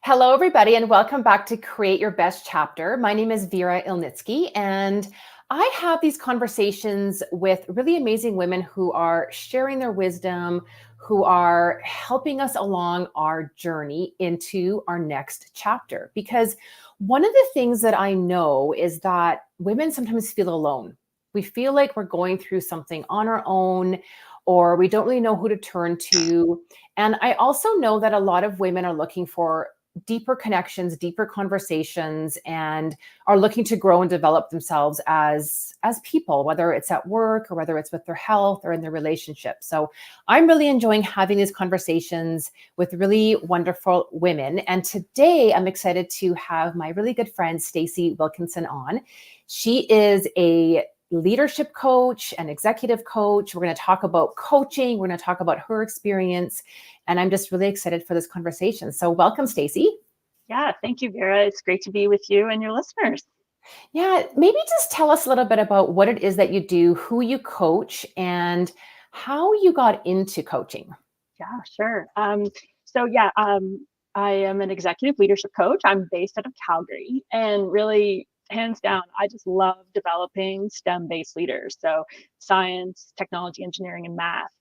Hello, everybody, and welcome back to Create Your Best Chapter. My name is Vera Ilnitsky, and I have these conversations with really amazing women who are sharing their wisdom, who are helping us along our journey into our next chapter. Because one of the things that I know is that women sometimes feel alone. We feel like we're going through something on our own, or we don't really know who to turn to. And I also know that a lot of women are looking for deeper connections, deeper conversations, and are looking to grow and develop themselves as people, whether it's at work or whether it's with their health or in their relationships. So I'm really enjoying having these conversations with really wonderful women. And today I'm excited to have my really good friend Stacey Wilkinson on. She is a leadership coach and executive coach. We're going to talk about coaching. We're going to talk about her experience. And I'm just really excited for this conversation. So welcome, Stacey. Yeah, thank you, Vera. It's great to be with you and your listeners. Yeah, maybe just tell us a little bit about what it is that you do, who you coach, and how you got into coaching. Yeah, sure. I am an executive leadership coach. I'm based out of Calgary, and really, hands down, I just love developing STEM-based leaders. So science, technology, engineering, and math.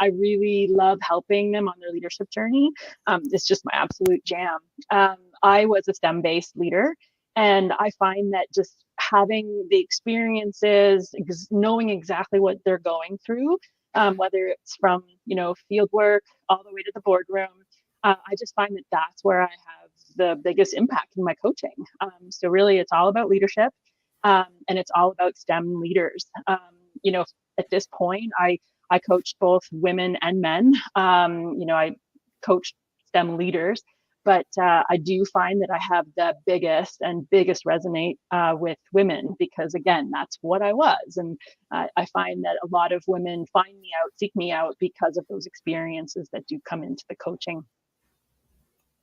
I really love helping them on their leadership journey. It's just my absolute jam. I was a STEM-based leader, and I find that just having the experiences, knowing exactly what they're going through, whether it's from field work all the way to the boardroom. I just find that that's where I have the biggest impact in my coaching. So really, it's all about leadership, and it's all about STEM leaders. At this point, I coach both women and men. I coach STEM leaders, but I do find that I have the biggest resonate with women because, again, that's what I was. And I find that a lot of women find me out, seek me out because of those experiences that do come into the coaching.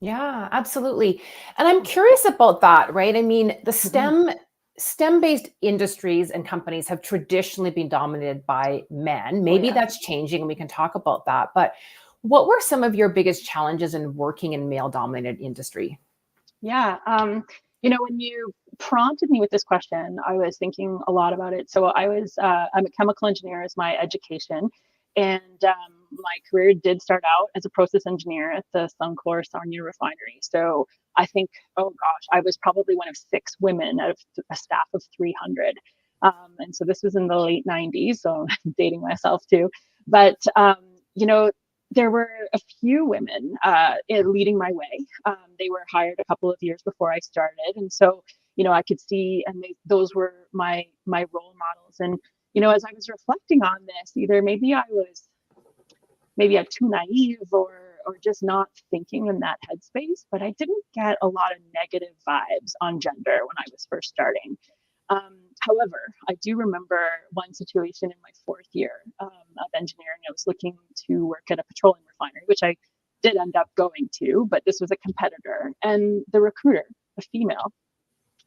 Yeah, absolutely. And I'm curious about that, right? I mean, the Mhm. STEM-based industries and companies have traditionally been dominated by men. Oh, Maybe yeah. that's changing and we can talk about that. But what were some of your biggest challenges in working in male-dominated industry? Yeah. When you prompted me with this question, I was thinking a lot about it. So I'm a chemical engineer as my education. And my career did start out as a process engineer at the Suncor Sarnia refinery. So I think, oh gosh, I was probably one of 6 women out of a staff of 300. And so this was in the late 90s. So I'm dating myself too. But, there were a few women leading my way. They were hired a couple of years before I started, and so I could see, and those were my role models. And as I was reflecting on this, either maybe I'm too naive or just not thinking in that headspace, but I didn't get a lot of negative vibes on gender when I was first starting. However, I do remember one situation in my 4th year of engineering. I was looking to work at a petroleum refinery, which I did end up going to, but this was a competitor. And the recruiter, a female,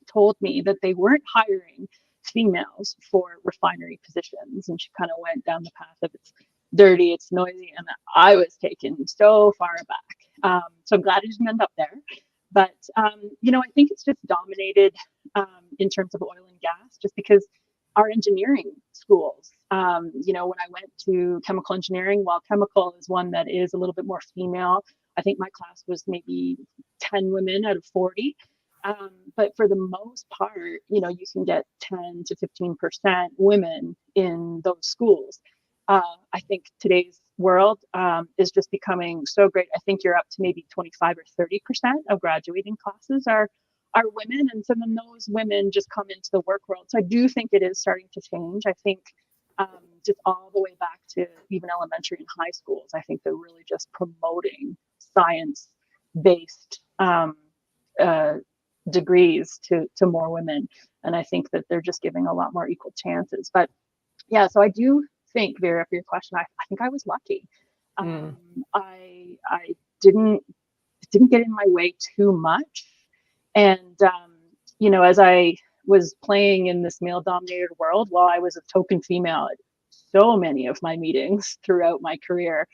told me that they weren't hiring females for refinery positions. And she kind of went down the path of it's dirty, it's noisy. And I was taken so far back. So I'm glad I didn't end up there. But, I think it's just dominated in terms of oil and gas, just because our engineering schools, when I went to chemical engineering, while chemical is one that is a little bit more female, I think my class was maybe 10 women out of 40. But for the most part, you can get 10 to 15% women in those schools. I think today's world is just becoming so great. I think you're up to maybe 25 or 30% of graduating classes are women, and so then those women just come into the work world. So I do think it is starting to change. I think just all the way back to even elementary and high schools, I think they're really just promoting science-based uh, degrees to more women, and I think that they're just giving a lot more equal chances. But yeah, so I do think, Vera, for your question, I think I was lucky. Mm. I didn't get in my way too much, and as I was playing in this male-dominated world, while I was a token female at so many of my meetings throughout my career,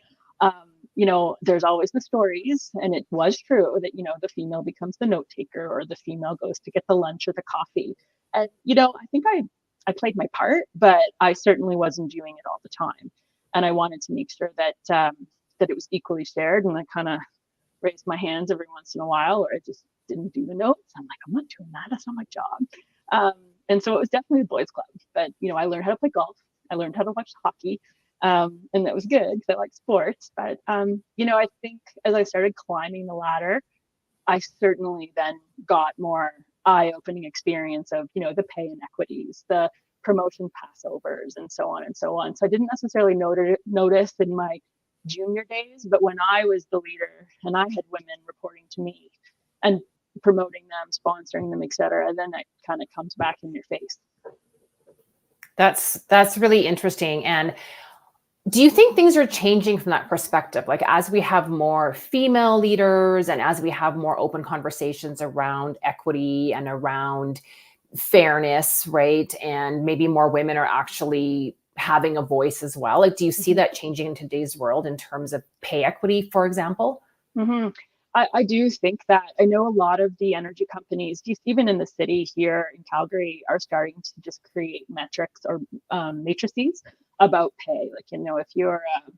there's always the stories, and it was true that, the female becomes the note taker, or the female goes to get the lunch or the coffee. And, I think I played my part, but I certainly wasn't doing it all the time. And I wanted to make sure that, that it was equally shared. And I kind of raised my hands every once in a while, or I just didn't do the notes. I'm like, I'm not doing that. That's not my job. And so it was definitely a boys club, but, I learned how to play golf. I learned how to watch hockey. And that was good because I like sports. But, I think as I started climbing the ladder, I certainly then got more eye-opening experience of, the pay inequities, the promotion passovers, and so on and so on. So I didn't necessarily notice in my junior days, but when I was the leader and I had women reporting to me and promoting them, sponsoring them, etc., then it kind of comes back in your face. That's really interesting. And do you think things are changing from that perspective? Like as we have more female leaders and as we have more open conversations around equity and around fairness, right? And maybe more women are actually having a voice as well. Like, do you see that changing in today's world in terms of pay equity, for example? Mm-hmm. I do think that. I know a lot of the energy companies, even in the city here in Calgary, are starting to just create metrics or matrices about pay. Like, if you're a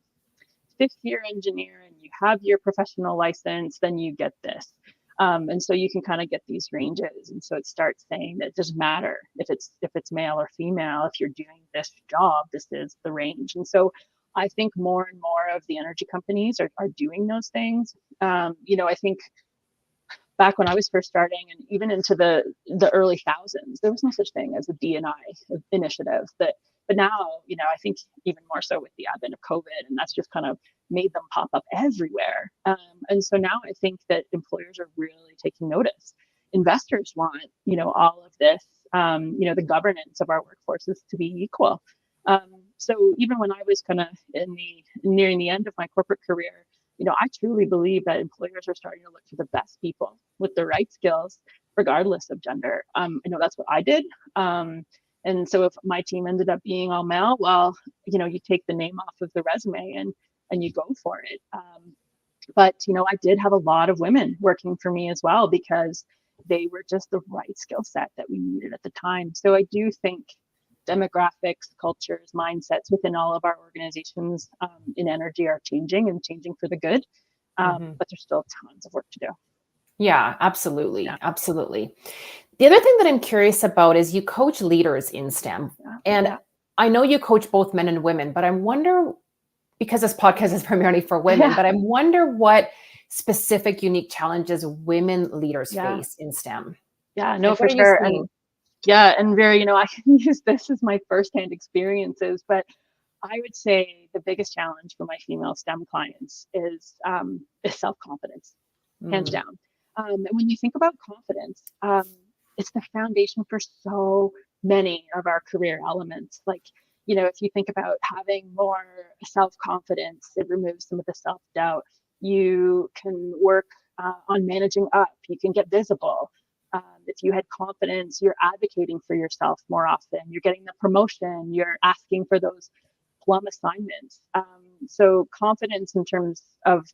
fifth year engineer and you have your professional license, then you get this. And so you can kind of get these ranges. And so it starts saying that it doesn't matter if it's male or female. If you're doing this job, this is the range. And so I think more and more of the energy companies are doing those things. I think back when I was first starting, and even into the early thousands, there was no such thing as a D&I initiative. But now, I think even more so with the advent of COVID, and that's just kind of made them pop up everywhere. And so now I think that employers are really taking notice. Investors want, all of this, the governance of our workforces to be equal. So even when I was kind of nearing the end of my corporate career, I truly believe that employers are starting to look for the best people with the right skills, regardless of gender. I know that's what I did. And so if my team ended up being all male, well, you take the name off of the resume and you go for it. But, I did have a lot of women working for me as well, because they were just the right skill set that we needed at the time. So I do think demographics, cultures, mindsets within all of our organizations in energy are changing for the good. But there's still tons of work to do. Yeah, absolutely. Yeah. Absolutely. The other thing that I'm curious about is you coach leaders in STEM. And I know you coach both men and women, but I wonder, because this podcast is primarily for women, but I wonder what specific unique challenges women leaders face in STEM. Yeah, no, for sure. And very, I can use this as my firsthand experiences, but I would say the biggest challenge for my female STEM clients is self-confidence, hands down. And when you think about confidence, it's the foundation for so many of our career elements. Like, if you think about having more self-confidence, it removes some of the self-doubt. You can work on managing up. You can get visible. If you had confidence, you're advocating for yourself more often. You're getting the promotion. You're asking for those plum assignments. So confidence in terms of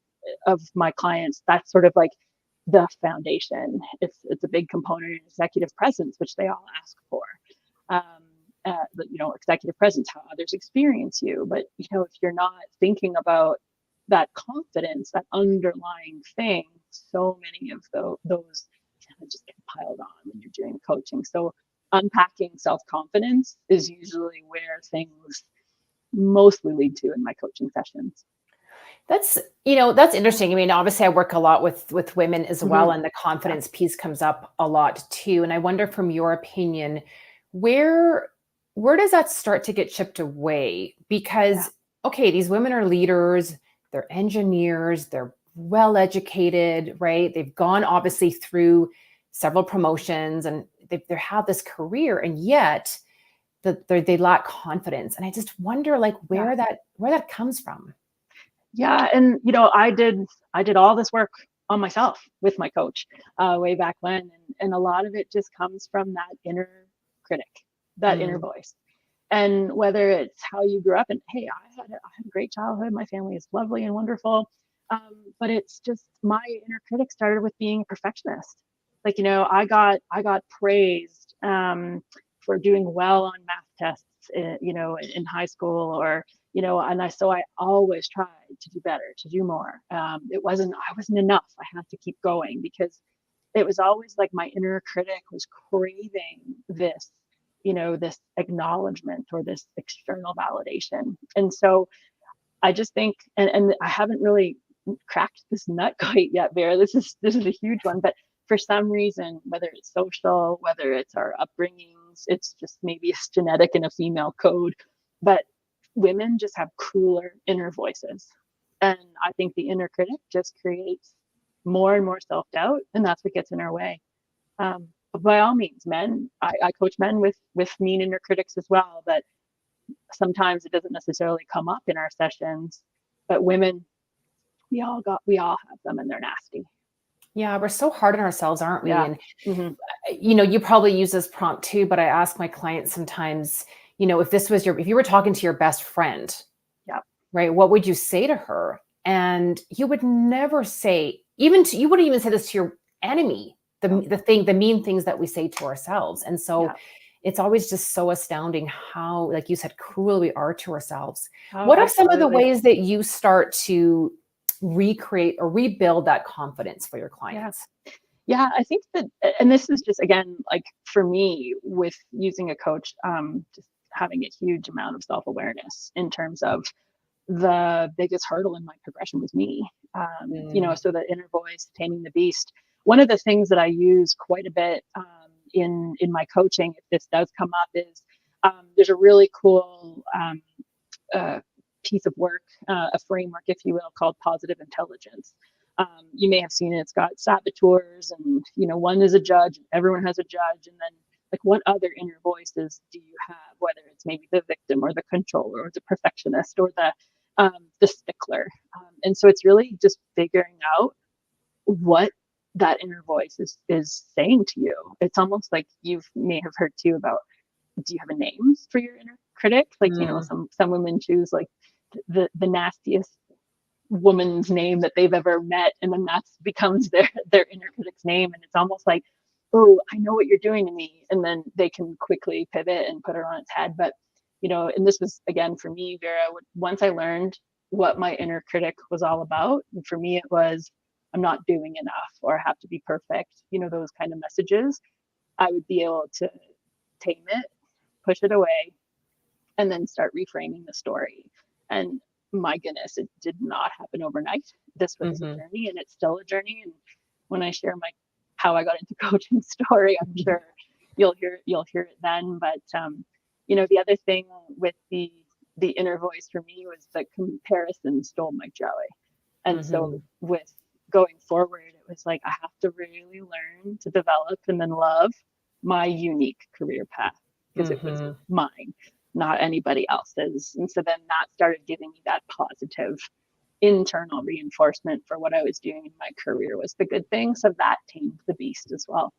my clients, that's sort of like the foundation. It's a big component in executive presence, which they all ask for. Executive presence, how others experience you. But if you're not thinking about that confidence, that underlying thing, so many of those just get piled on when you're doing coaching. So unpacking self-confidence is usually where things mostly lead to in my coaching sessions. That's interesting. I mean, obviously I work a lot with women as well, and the confidence piece comes up a lot too. And I wonder, from your opinion, where does that start to get chipped away? Because, okay, these women are leaders, they're engineers, they're well-educated, right? They've gone obviously through several promotions and they have this career, and yet they lack confidence. And I just wonder, like, where that comes from. Yeah. And, I did all this work on myself with my coach way back when. And a lot of it just comes from that inner critic, that inner voice. And whether it's how you grew up, and hey, I had a great childhood. My family is lovely and wonderful. But it's just my inner critic started with being a perfectionist. Like, I got praised for doing well on math tests, in high school, or so I always tried to do better, to do more. I wasn't enough. I had to keep going because it was always like my inner critic was craving this acknowledgement or this external validation. And so I just think, and I haven't really cracked this nut quite yet, Vera. This is a huge one, but for some reason, whether it's social, whether it's our upbringings, it's just maybe it's genetic in a female code, but women just have cooler inner voices. And I think the inner critic just creates more and more self-doubt, and that's what gets in our way. But by all means, men, I coach men with mean inner critics as well, but sometimes it doesn't necessarily come up in our sessions. But women, we all have them, and they're nasty. Yeah, we're so hard on ourselves, aren't we? Yeah. And Mm-hmm. you probably use this prompt too, but I ask my clients sometimes, if you were talking to your best friend, Yeah. right, what would you say to her? And you would never say, you wouldn't even say this to your enemy, the mean things that we say to ourselves. And so Yeah. it's always just so astounding how, like you said, cruel we are to ourselves. Oh, What are some of the absolutely. ways that you start to recreate or rebuild that confidence for your clients? Yeah, I think that, and this is just, again, like for me with using a coach, just having a huge amount of self-awareness in terms of the biggest hurdle in my progression was me. So the inner voice, taming the beast. One of the things that I use quite a bit in my coaching, if this does come up, is there's a really cool uh, piece of work, a framework, if you will, called positive intelligence. You may have seen it. It's got saboteurs, and one is a judge. Everyone has a judge, and then like what other inner voices do you have? Whether it's maybe the victim or the controller or the perfectionist or the stickler, and so it's really just figuring out what that inner voice is saying to you. It's almost like you may have heard too about, do you have a name for your inner critic? Like, some women choose like the nastiest woman's name that they've ever met, and then that becomes their inner critic's name, and it's almost like, oh, I know what you're doing to me, and then they can quickly pivot and put it on its head. But and this was again for me, Vera, once I learned what my inner critic was all about, and for me it was, I'm not doing enough, or I have to be perfect, those kind of messages, I would be able to tame it, push it away, and then start reframing the story. And my goodness, it did not happen overnight. This was a journey, and it's still a journey. And when I share how I got into coaching story, I'm sure you'll hear it then. But the other thing with the inner voice for me was that comparison stole my joy. And so with going forward, it was like, I have to really learn to develop and then love my unique career path, because it was mine, not anybody else's. And so then that started giving me that positive internal reinforcement for what I was doing in my career was the good thing. So that tamed the beast as well.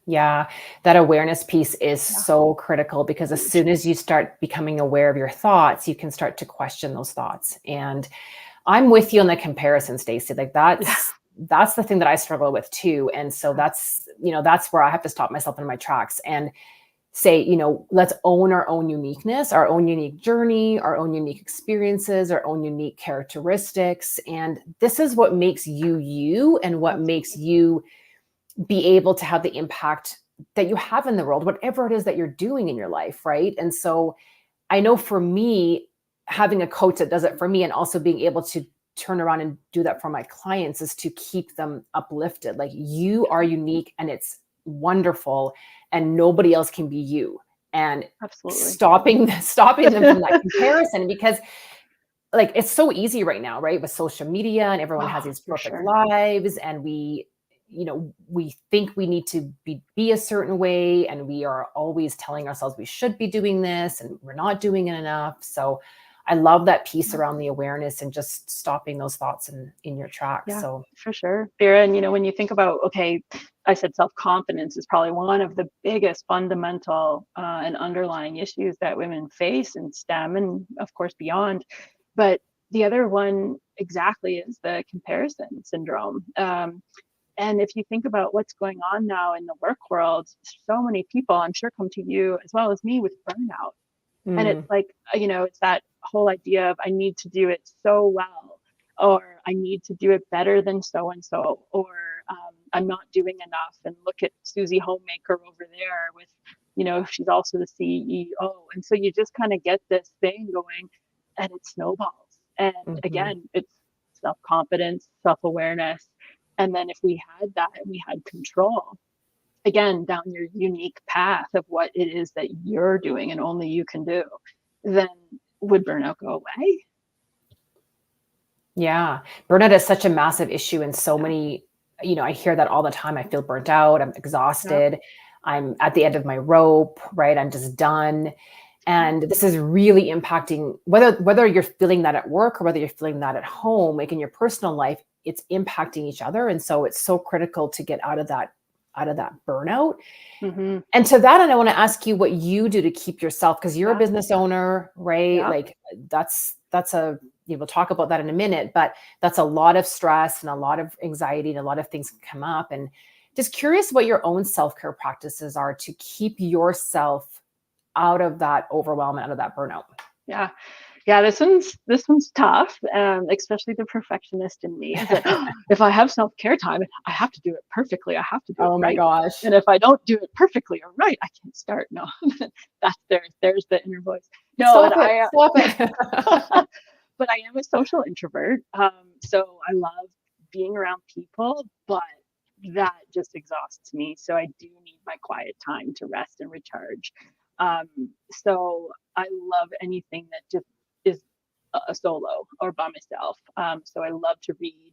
Yeah, that awareness piece is so critical, because as soon as you start becoming aware of your thoughts, you can start to question those thoughts. And I'm with you on the comparison, Stacey. Like that's the thing that I struggle with too. And so that's where I have to stop myself in my tracks and say, let's own our own uniqueness, our own unique journey, our own unique experiences, our own unique characteristics. And this is what makes you you, and what makes you be able to have the impact that you have in the world, whatever it is that you're doing in your life. Right. And so I know for me, having a coach that does it for me, and also being able to turn around and do that for my clients, is to keep them uplifted. Like, you are unique, and it's wonderful, and nobody else can be you. And absolutely stopping them from that comparison, because like, it's so easy right now, right? With social media, and everyone has these perfect lives, and we think we need to be a certain way, and we are always telling ourselves we should be doing this, and we're not doing it enough. So I love that piece around the awareness and just stopping those thoughts in your tracks. Yeah, so for sure, Vera. And when you think about, okay, I said self-confidence is probably one of the biggest fundamental and underlying issues that women face in STEM, and of course beyond. But the other one exactly is the comparison syndrome. And if you think about what's going on now in the work world, so many people, I'm sure, come to you as well as me with burnout. And it's Mm, like, it's that whole idea of I need to do it so well, or I need to do it better than so and so, or I'm not doing enough. And look at Susie Homemaker over there with, she's also the CEO. And so you just kind of get this thing going and it snowballs. And mhm. again, it's self confidence, self awareness. And then if we had that and we had control, again, down your unique path of what it is that you're doing and only you can do, then would burnout go away? Yeah. Burnout is such a massive issue in so Yeah. many, I hear that all the time. I feel burnt out. I'm Yep. exhausted. I'm at the end of my rope, right? I'm just done. And this is really impacting whether you're feeling that at work or whether you're feeling that at home, like in your personal life, it's impacting each other. And so it's so critical to get out of that burnout. Mm-hmm. And to that, and I want to ask you what you do to keep yourself, because you're a Yeah. business owner, right? Yeah. Like that's a we'll talk about that in a minute, but that's a lot of stress and a lot of anxiety and a lot of things can come up. And just curious what your own self-care practices are to keep yourself out of that overwhelm and out of that burnout. Yeah. Yeah, this one's tough, especially the perfectionist in me is that if I have self-care time, I have to do it perfectly. I have to do it Oh my right. gosh. And if I don't do it perfectly or right, I can't start. No, that's there's the inner voice. No, and Stop it. Stop it. but I am a social introvert. So I love being around people, but that just exhausts me. So I do need my quiet time to rest and recharge. Um, so I love anything that just is a solo or by myself. So I love to read.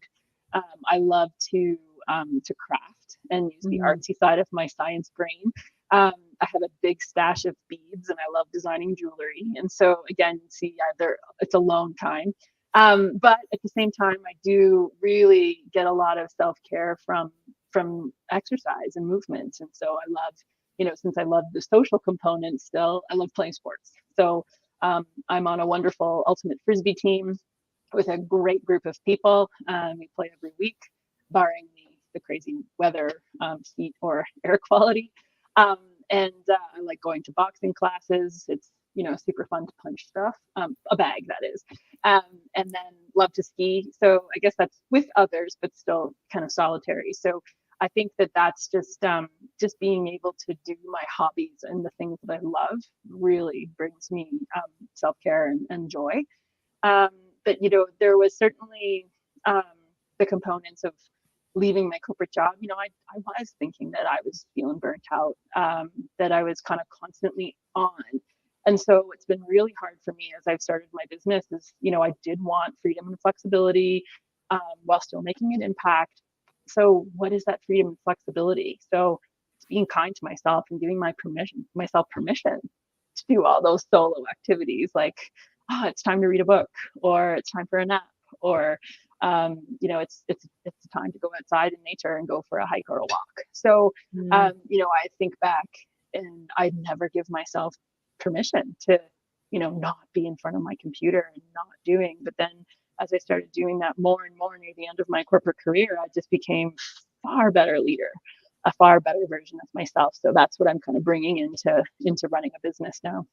I love to craft and use the Mhm. artsy side of my science brain. I have a big stash of beads, and I love designing jewelry. And so again, see, either it's alone time, but at the same time, I do really get a lot of self care from exercise and movement. And so I love, since I love the social component still, I love playing sports. So I'm on a wonderful ultimate frisbee team with a great group of people. We play every week, barring the crazy weather, heat, or air quality. Um, and I like going to boxing classes. It's super fun to punch stuff, a bag that is, and then love to ski. So I guess that's with others, but still kind of solitary. So I think that that's just being able to do my hobbies and the things that I love really brings me self care and joy. Um, but there was certainly um, the components of leaving my corporate job. I was thinking that I was feeling burnt out, that I was kind of constantly on. And so what's been really hard for me as I've started my business is, I did want freedom and flexibility while still making an impact. So what is that freedom and flexibility? So it's being kind to myself and giving myself permission to do all those solo activities, like, it's time to read a book, or it's time for a nap, or it's time to go outside in nature and go for a hike or a walk. So Mm. I think back and I'd never give myself permission to not be in front of my computer and not doing. But then as I started doing that more and more near the end of my corporate career, I just became far better leader, a far better version of myself. So that's what I'm kind of bringing into running a business now.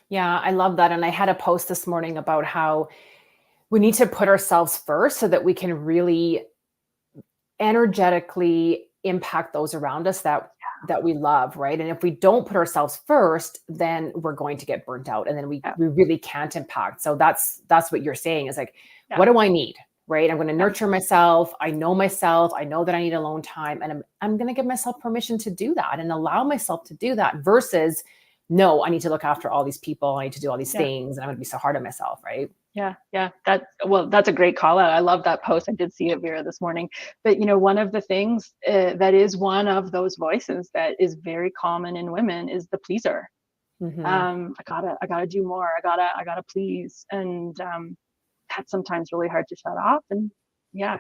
Yeah, I love that. And I had a post this morning about how we need to put ourselves first so that we can really energetically impact those around us that we love, right? And if we don't put ourselves first, then we're going to get burnt out and then we Yeah, we really can't impact. So that's what you're saying is like, yeah, what do I need? Right? I'm going to yeah, nurture myself. I know myself. I know that I need alone time and I'm going to give myself permission to do that and allow myself to do that versus no, I need to look after all these people. I need to do all these yeah. things and I'm going to be so hard on myself, right? Yeah, yeah. That's a great call out. I love that post. I did see it, Vera, this morning. But one of the things that is one of those voices that is very common in women is the pleaser. Mhm. I gotta do more. I gotta please, and that's sometimes really hard to shut off. And yeah,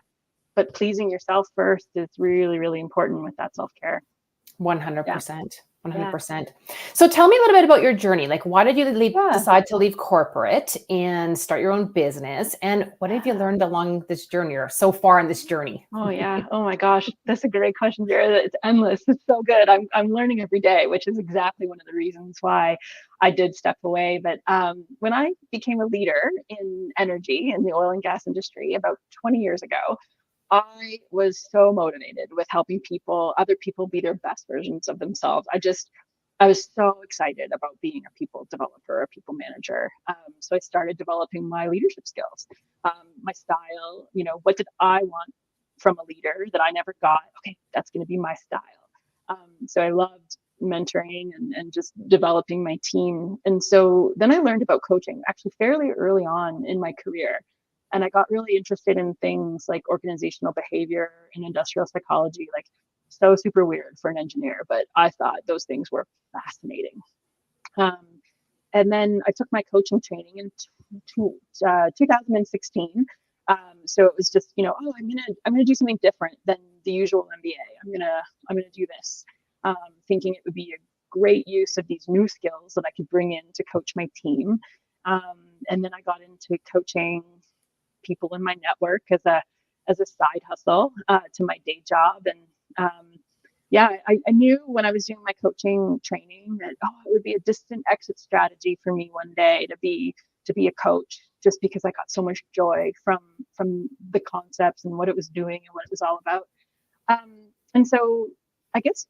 but pleasing yourself first is really, really important with that self care. Yeah, 100%. Yeah. 100%. So tell me a little bit about your journey. Like, why did you Yeah. decide to leave corporate and start your own business? And what have you learned along this journey or so far in this journey? Oh yeah. Oh my gosh. That's a great question, Vera. It's endless. It's so good. I'm learning every day, which is exactly one of the reasons why I did step away. But when I became a leader in energy in the oil and gas industry about 20 years ago, I was so motivated with helping other people be their best versions of themselves. I was so excited about being a people developer, a people manager. So I started developing my leadership skills, my style. What did I want from a leader that I never got? Okay, that's going to be my style. So I loved mentoring and just developing my team. And so then I learned about coaching actually fairly early on in my career. And I got really interested in things like organizational behavior and industrial psychology, like so super weird for an engineer, but I thought those things were fascinating. Um, and then I took my coaching training in 2016. So it was just, oh, I'm gonna do something different than the usual MBA. I'm gonna do this, thinking it would be a great use of these new skills that I could bring in to coach my team. And then I got into coaching people in my network as a side hustle to my day job. And yeah, I knew when I was doing my coaching training that it would be a distant exit strategy for me one day to be a coach, just because I got so much joy from the concepts and what it was doing and what it was all about. And so I guess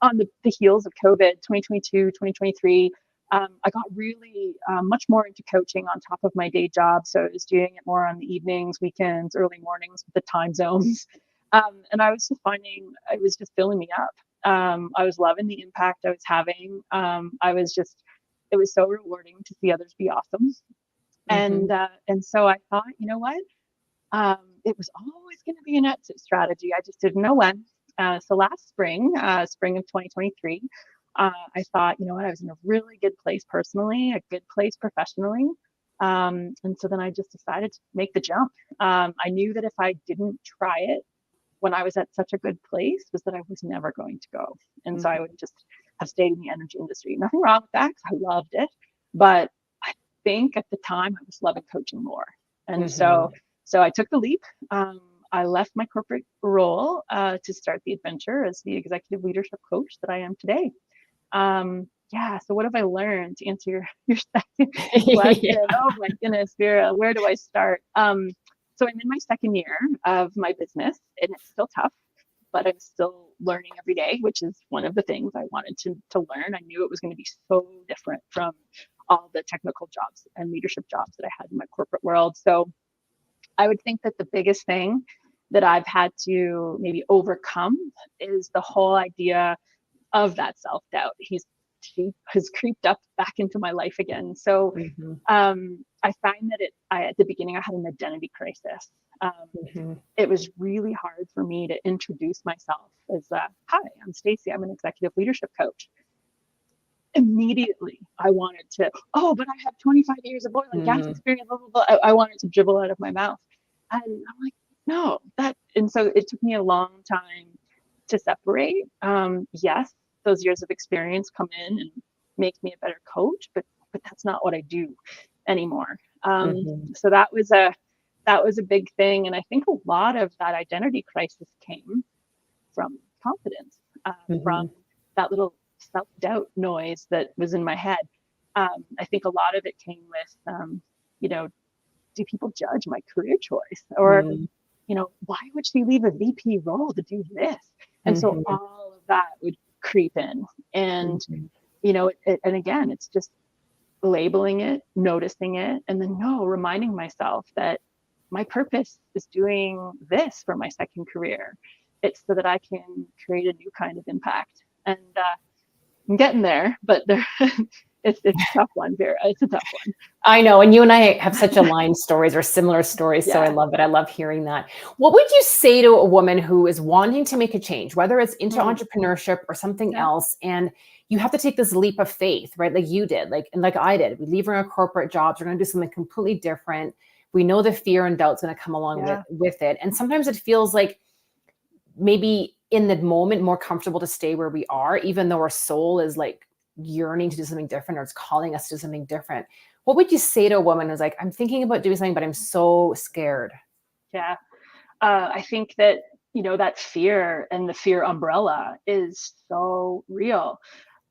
on the heels of COVID, 2022, 2023, I got really much more into coaching on top of my day job. So I was doing it more on the evenings, weekends, early mornings with the time zones. And I was just finding it was just filling me up. I was loving the impact I was having. It was so rewarding to see others be awesome. Mm-hmm. And so I thought, you know what? It was always going to be an exit strategy. I just didn't know when. So last spring of 2023, I thought, you know what, I was in a really good place personally, a good place professionally. And so then I just decided to make the jump. I knew that if I didn't try it when I was at such a good place, was that I was never going to go. And so I would just have stayed in the energy industry. Nothing wrong with that, because I loved it. But I think at the time I was loving coaching more. And Mm-hmm. so I took the leap. I left my corporate role to start the adventure as the executive leadership coach that I am today. Yeah. So what have I learned, to answer your second question? Yeah. Oh my goodness, Vera, where do I start? So I'm in my second year of my business, and it's still tough, but I'm still learning every day, which is one of the things I wanted to learn. I knew it was going to be so different from all the technical jobs and leadership jobs that I had in my corporate world. So I would think that the biggest thing that I've had to maybe overcome is the whole idea of that self-doubt. She has creeped up back into my life again. So Mm-hmm. I find that at the beginning I had an identity crisis. Mm-hmm. It was really hard for me to introduce myself as hi, I'm Stacy, I'm an executive leadership coach. Immediately I wanted to, but I have 25 years of oil and gas Mm-hmm. experience, blah, blah, blah. I wanted to dribble out of my mouth. And I'm like, no, and so it took me a long time to separate. Yes, those years of experience come in and make me a better coach, but that's not what I do anymore. Mm-hmm. So that was a big thing. And I think a lot of that identity crisis came from confidence, Mm-hmm. from that little self-doubt noise that was in my head. I think a lot of it came with, do people judge my career choice? Or, why would she leave a VP role to do this? And so Mm-hmm. all of that would creep in. And, Mm-hmm. and again, it's just labeling it, noticing it, and then reminding myself that my purpose is doing this for my second career. It's so that I can create a new kind of impact. And I'm getting there, but it's a tough one, Vera. It's a tough one. I know. And you and I have such aligned stories or similar stories. So I Yeah. love it. I love hearing that. What would you say to a woman who is wanting to make a change, whether it's into entrepreneurship or something Yeah. else, and you have to take this leap of faith, right? Like you did, and like I did. We leave our corporate jobs. We're going to do something completely different. We know the fear and doubt's going to come along with it. And sometimes it feels like maybe in the moment more comfortable to stay where we are, even though our soul is like yearning to do something different, or it's calling us to do something different. What would you say to a woman who's like, I'm thinking about doing something, but I'm so scared? Yeah. I think that, that fear and the fear umbrella is so real.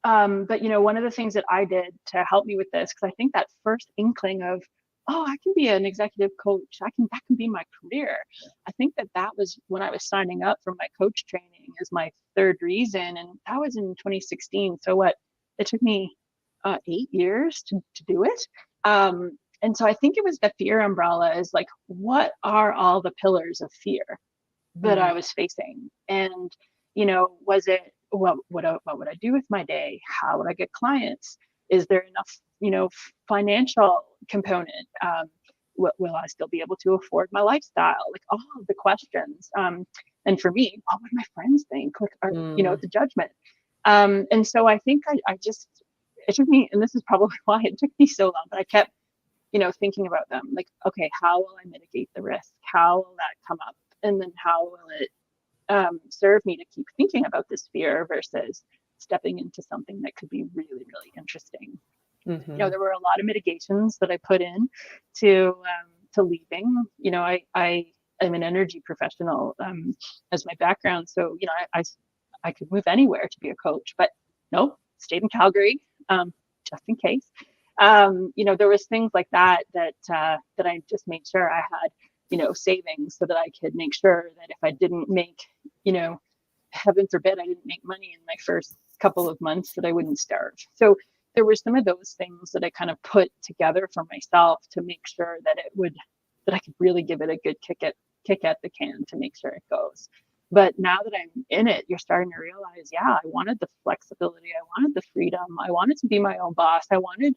But one of the things that I did to help me with this, because I think that first inkling of, oh, I can be an executive coach, that can be my career. I think that was when I was signing up for my coach training as my third reason, and that was in 2016. So what? It took me 8 years to do it. And so I think it was the fear umbrella is like, what are all the pillars of fear that I was facing? And, was it, what would I do with my day? How would I get clients? Is there enough, financial component? Will I still be able to afford my lifestyle? Like all of the questions. And for me, what would my friends think? Like, the judgment. And so I think it took me, and this is probably why it took me so long, but I kept, thinking about them. Like, okay, how will I mitigate the risk? How will that come up? And then how will it serve me to keep thinking about this fear versus stepping into something that could be really, really interesting? There were a lot of mitigations that I put in to leaving. I am an energy professional as my background, so I could move anywhere to be a coach, but nope, stayed in Calgary just in case. There was things like that I just made sure I had, savings so that I could make sure that if I didn't make, heaven forbid, I didn't make money in my first couple of months, that I wouldn't starve. So there were some of those things that I kind of put together for myself to make sure that I could really give it a good kick at the can to make sure it goes. But now that I'm in it, you're starting to realize, yeah, I wanted the flexibility. I wanted the freedom. I wanted to be my own boss. I wanted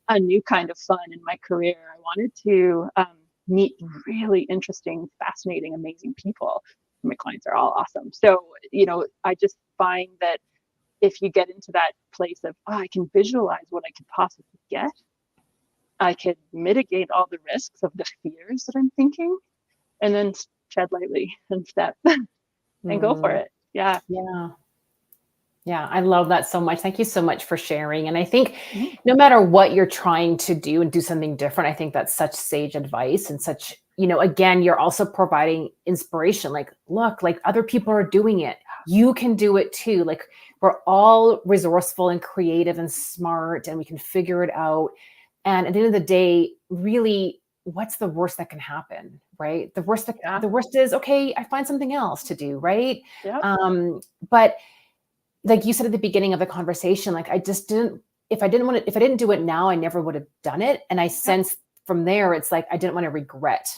a new kind of fun in my career. I wanted to meet really interesting, fascinating, amazing people. My clients are all awesome. So, I just find that if you get into that place of, I can visualize what I could possibly get, I could mitigate all the risks of the fears that I'm thinking, and then tread lightly and step and go for it. Yeah. Yeah. Yeah, I love that so much. Thank you so much for sharing. And I think no matter what you're trying to do and do something different, I think that's such sage advice and such, again, you're also providing inspiration. Like, look, like other people are doing it. You can do it too. Like we're all resourceful and creative and smart, and we can figure it out. And at the end of the day, really, what's the worst that can happen, right? The worst is, okay, I find something else to do, right? Yeah. But like you said at the beginning of the conversation, like if I didn't do it now, I never would have done it. And I sense from there, it's like, I didn't want to regret.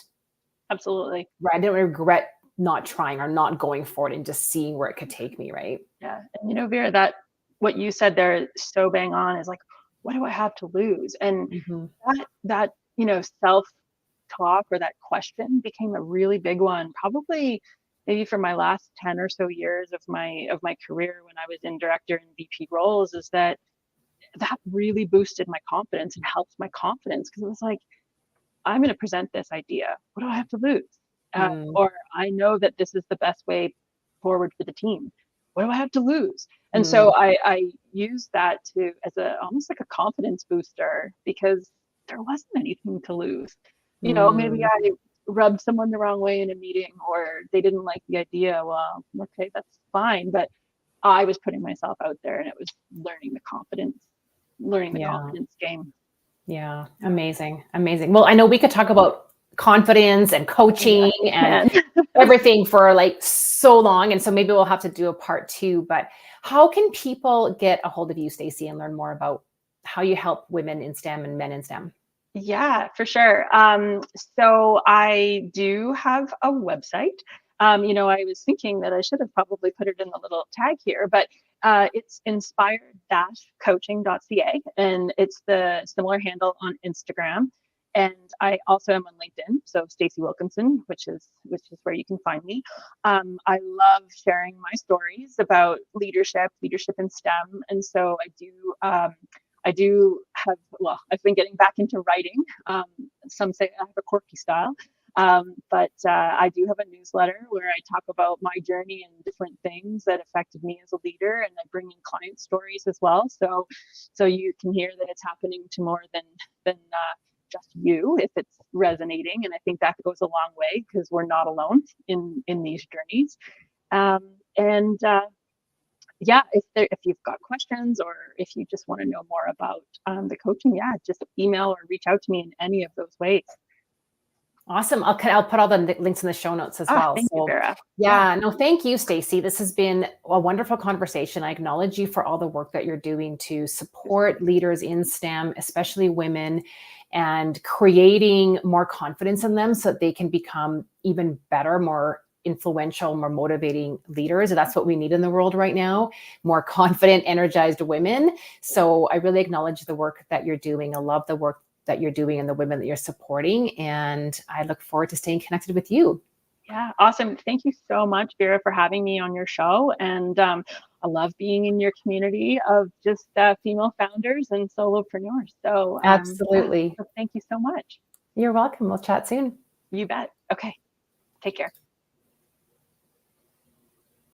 Absolutely. Right. I didn't want to regret not trying or not going for it and just seeing where it could take me. Right. Yeah. And Vera, that what you said there is so bang on, is like, what do I have to lose? And that, self-talk or that question became a really big one, probably maybe for my last 10 or so years of my career when I was in director and VP roles, is that really boosted my confidence and helped my confidence, because it was like, I'm going to present this idea. What do I have to lose? Or I know that this is the best way forward for the team. What do I have to lose? And so I used that as almost like a confidence booster, because there wasn't anything to lose. Maybe I rubbed someone the wrong way in a meeting, or they didn't like the idea. Well, okay, that's fine. But I was putting myself out there, and it was learning the confidence game. Yeah. Amazing. Amazing. Well, I know we could talk about confidence and coaching and everything for like so long. And so maybe we'll have to do a part 2, but how can people get a hold of you, Stacey, and learn more about how you help women in STEM and men in STEM? Yeah, for sure. So I do have a website. I was thinking that I should have probably put it in the little tag here, but it's inspired-coaching.ca, and it's the similar handle on Instagram. And I also am on LinkedIn, so Stacey Wilkinson, which is where you can find me. I love sharing my stories about leadership in STEM, and so I do have, I've been getting back into writing. Some say I have a quirky style. But I do have a newsletter where I talk about my journey and different things that affected me as a leader, and I bring in client stories as well. So you can hear that it's happening to more than just you if it's resonating. And I think that goes a long way because we're not alone in these journeys. And yeah, if you've got questions or if you just want to know more about the coaching, yeah, just email or reach out to me in any of those ways. Awesome. I'll put all the links in the show notes as well. Thank you, Vera. Yeah, no, thank you, Stacey. This has been a wonderful conversation. I acknowledge you for all the work that you're doing to support leaders in STEM, especially women, and creating more confidence in them so that they can become even better, more influential, more motivating leaders. That's what we need in the world right now, more confident, energized women. So I really acknowledge the work that you're doing. I love the work that you're doing and the women that you're supporting. And I look forward to staying connected with you. Yeah, awesome. Thank you so much, Vera, for having me on your show. And I love being in your community of just female founders and solopreneurs. So absolutely. So thank you so much. You're welcome. We'll chat soon. You bet. Okay. Take care.